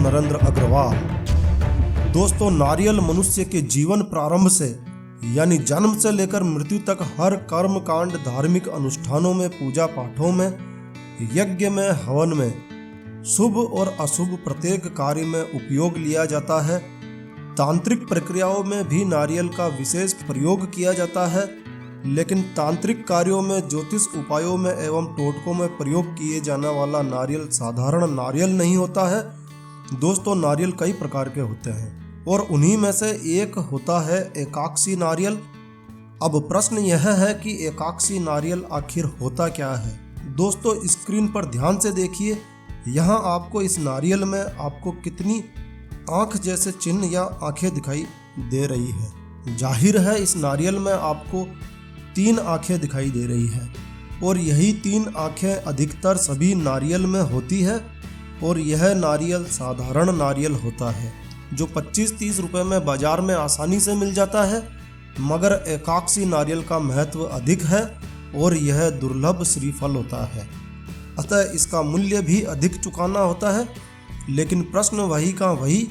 नरेंद्र अग्रवाल। दोस्तों, नारियल मनुष्य के जीवन प्रारंभ से यानी जन्म से लेकर मृत्यु तक हर कर्म कांड, धार्मिक अनुष्ठानों में, पूजा पाठों में, यज्ञ में, हवन में, शुभ और अशुभ प्रत्येक कार्य में उपयोग लिया जाता है। तांत्रिक प्रक्रियाओं में भी नारियल का विशेष प्रयोग किया जाता है, लेकिन तांत्रिक कार्यों में, ज्योतिष उपायों में एवं टोटकों में प्रयोग किए जाने वाला नारियल साधारण नारियल नहीं होता है। दोस्तों, नारियल कई प्रकार के होते हैं और उन्हीं में से एक होता है एकाक्षी नारियल। अब प्रश्न यह है कि एकाक्षी नारियल आखिर होता क्या है। दोस्तों, स्क्रीन पर ध्यान से देखिए। यहाँ आपको इस नारियल में आपको कितनी आँख जैसे चिन्ह या आंखें दिखाई दे रही है। जाहिर है इस नारियल में आपको 3 आंखें दिखाई दे रही है और यही 3 आंखें अधिकतर सभी नारियल में होती है और यह नारियल साधारण नारियल होता है जो 25-30 रुपए में बाजार में आसानी से मिल जाता है। मगर एकाक्षी नारियल का महत्व अधिक है और यह दुर्लभ श्रीफल होता है, अतः इसका मूल्य भी अधिक चुकाना होता है। लेकिन प्रश्न वही का वही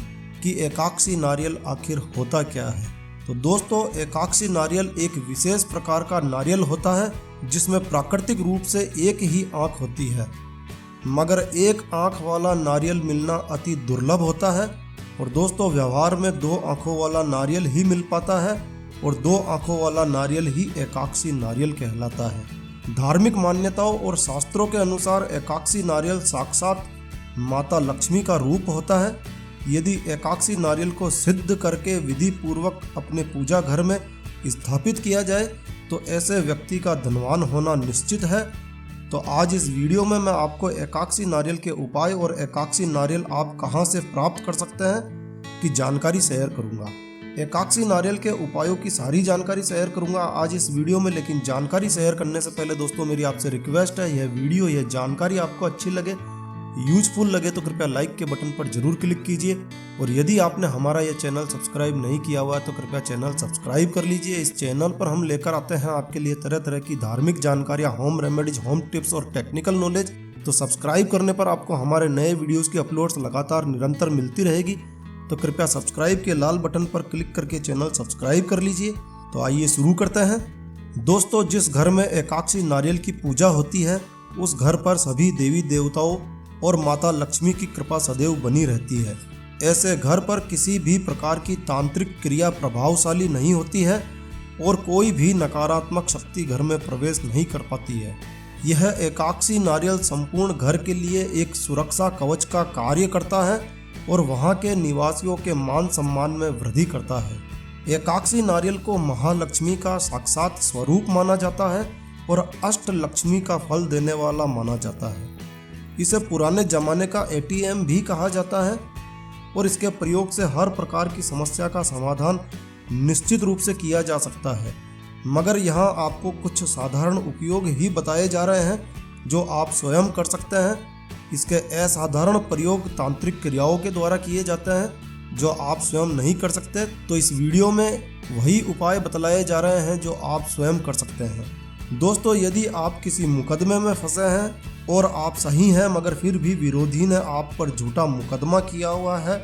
कि एकाक्षी नारियल आखिर होता क्या है। तो दोस्तों, एकाक्षी नारियल एक विशेष प्रकार का नारियल होता है जिसमें प्राकृतिक रूप से एक ही आँख होती है, मगर एक आँख वाला नारियल मिलना अति दुर्लभ होता है। और दोस्तों, व्यवहार में 2 आँखों वाला नारियल ही मिल पाता है और 2 आँखों वाला नारियल ही एकाक्षी नारियल कहलाता है। धार्मिक मान्यताओं और शास्त्रों के अनुसार एकाक्षी नारियल साक्षात माता लक्ष्मी का रूप होता है। यदि एकाक्षी नारियल को सिद्ध करके विधि पूर्वक अपने पूजा घर में स्थापित किया जाए तो ऐसे व्यक्ति का धनवान होना निश्चित है। तो आज इस वीडियो में मैं आपको एकाक्षी नारियल के उपाय और एकाक्षी नारियल आप कहां से प्राप्त कर सकते हैं की जानकारी शेयर करूंगा। एकाक्षी नारियल के उपायों की सारी जानकारी शेयर करूंगा आज इस वीडियो में। लेकिन जानकारी शेयर करने से पहले दोस्तों मेरी आपसे रिक्वेस्ट है, यह वीडियो, यह जानकारी आपको अच्छी लगे, यूजफुल लगे तो कृपया लाइक के बटन पर जरूर क्लिक कीजिए। और यदि आपने हमारा यह चैनल सब्सक्राइब नहीं किया हुआ है तो कृपया चैनल सब्सक्राइब कर लीजिए। इस चैनल पर हम लेकर आते हैं आपके लिए तरह तरह की धार्मिक जानकारियां, होम रेमेडीज, होम टिप्स और टेक्निकल नॉलेज। तो सब्सक्राइब करने पर आपको हमारे नए वीडियोज़ की अपलोड्स लगातार निरंतर मिलती रहेगी। तो कृपया सब्सक्राइब के लाल बटन पर क्लिक करके चैनल सब्सक्राइब कर लीजिए। तो आइए शुरू करते हैं। दोस्तों, जिस घर में एकाक्षी नारियल की पूजा होती है उस घर पर सभी देवी देवताओं और माता लक्ष्मी की कृपा सदैव बनी रहती है। ऐसे घर पर किसी भी प्रकार की तांत्रिक क्रिया प्रभावशाली नहीं होती है और कोई भी नकारात्मक शक्ति घर में प्रवेश नहीं कर पाती है। यह एकाक्षी नारियल संपूर्ण घर के लिए एक सुरक्षा कवच का कार्य करता है और वहां के निवासियों के मान सम्मान में वृद्धि करता है। एकाक्षी नारियल को महालक्ष्मी का साक्षात स्वरूप माना जाता है और अष्ट लक्ष्मी का फल देने वाला माना जाता है। इसे पुराने जमाने का ATM भी कहा जाता है और इसके प्रयोग से हर प्रकार की समस्या का समाधान निश्चित रूप से किया जा सकता है। मगर यहाँ आपको कुछ साधारण उपयोग ही बताए जा रहे हैं जो आप स्वयं कर सकते हैं। इसके असाधारण प्रयोग तांत्रिक क्रियाओं के द्वारा किए जाते हैं जो आप स्वयं नहीं कर सकते। तो इस वीडियो में वही उपाय बतलाए जा रहे हैं जो आप स्वयं कर सकते हैं। दोस्तों, यदि आप किसी मुकदमे में फंसे हैं और आप सही हैं मगर फिर भी विरोधी ने आप पर झूठा मुकदमा किया हुआ है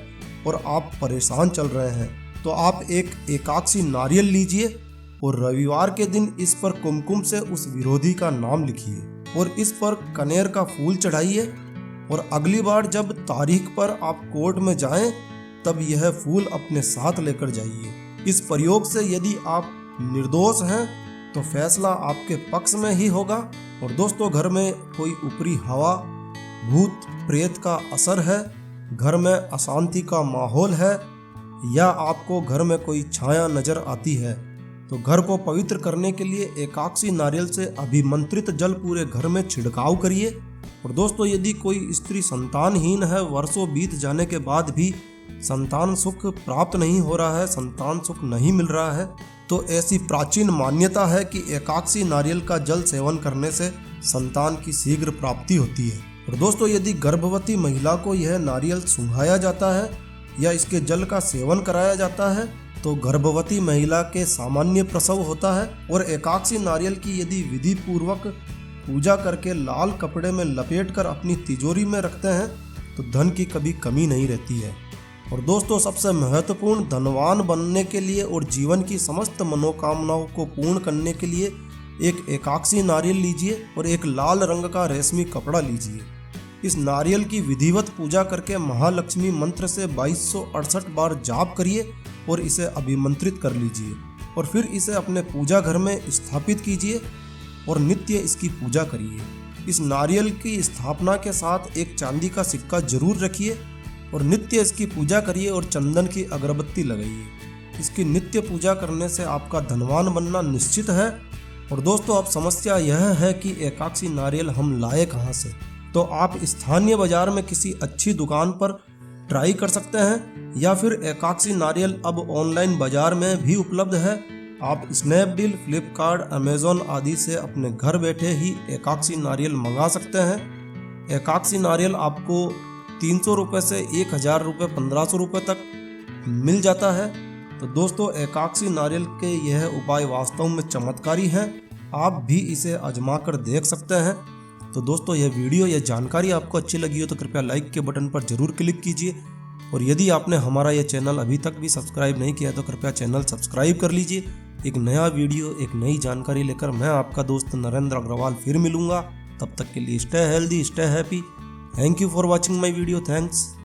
और आप परेशान चल रहे हैं, तो आप एक एकाक्षी नारियल लीजिए और रविवार के दिन इस पर कुमकुम से उस विरोधी का नाम लिखिए और इस पर कनेर का फूल चढ़ाइए। और अगली बार जब तारीख पर आप कोर्ट में जाएं तब यह फूल अपने साथ लेकर जाइए। इस प्रयोग से यदि आप निर्दोष हैं तो फैसला आपके पक्ष में ही होगा। और दोस्तों, घर में कोई ऊपरी हवा, भूत प्रेत का असर है, घर में अशांति का माहौल है या आपको घर में कोई छाया नजर आती है तो घर को पवित्र करने के लिए एकाक्षी नारियल से अभिमंत्रित जल पूरे घर में छिड़काव करिए। और दोस्तों, यदि कोई स्त्री संतानहीन है, वर्षों बीत जाने के बाद भी संतान सुख प्राप्त नहीं हो रहा है, संतान सुख नहीं मिल रहा है, तो ऐसी प्राचीन मान्यता है कि एकाक्षी नारियल का जल सेवन करने से संतान की शीघ्र प्राप्ति होती है। और दोस्तों, यदि गर्भवती महिला को यह नारियल सूंघाया जाता है या इसके जल का सेवन कराया जाता है तो गर्भवती महिला के सामान्य प्रसव होता है। और एकाक्षी नारियल की यदि विधि पूर्वक पूजा करके लाल कपड़े में लपेटकर अपनी तिजोरी में रखते हैं तो धन की कभी कमी नहीं रहती है। और दोस्तों, सबसे महत्वपूर्ण, धनवान बनने के लिए और जीवन की समस्त मनोकामनाओं को पूर्ण करने के लिए एक एकाक्षी नारियल लीजिए और एक लाल रंग का रेशमी कपड़ा लीजिए। इस नारियल की विधिवत पूजा करके महालक्ष्मी मंत्र से 2268 बार जाप करिए और इसे अभिमंत्रित कर लीजिए और फिर इसे अपने पूजा घर में स्थापित कीजिए और नित्य इसकी पूजा करिए। इस नारियल की स्थापना के साथ एक चांदी का सिक्का जरूर रखिए और नित्य इसकी पूजा करिए और चंदन की अगरबत्ती लगाइए। इसकी नित्य पूजा करने से आपका धनवान बनना निश्चित है। और दोस्तों, अब समस्या यह है कि एकाक्षी नारियल हम लाए कहाँ से? तो आप स्थानीय बाजार में किसी अच्छी दुकान पर ट्राई कर सकते हैं या फिर एकाक्षी नारियल अब ऑनलाइन बाजार में भी उपलब्ध है। आप स्नैपडील, फ्लिपकार्ट, अमेजोन आदि से अपने घर बैठे ही एकाक्षी नारियल मंगा सकते हैं। एकाक्षी नारियल आपको 300 रुपये से 1000 रुपये, 1500 रुपये तक मिल जाता है। तो दोस्तों, एकाक्षी नारियल के यह उपाय वास्तव में चमत्कारी हैं। आप भी इसे आजमा कर देख सकते हैं। तो दोस्तों, यह वीडियो या जानकारी आपको अच्छी लगी हो तो कृपया लाइक के बटन पर जरूर क्लिक कीजिए। और यदि आपने हमारा यह चैनल अभी तक भी सब्सक्राइब नहीं किया तो कृपया चैनल सब्सक्राइब कर लीजिए। एक नया वीडियो, एक नई जानकारी लेकर मैं आपका दोस्त नरेंद्र अग्रवाल फिर मिलूंगा। तब तक के लिए stay healthy, stay happy. Thank you for watching my video. Thanks.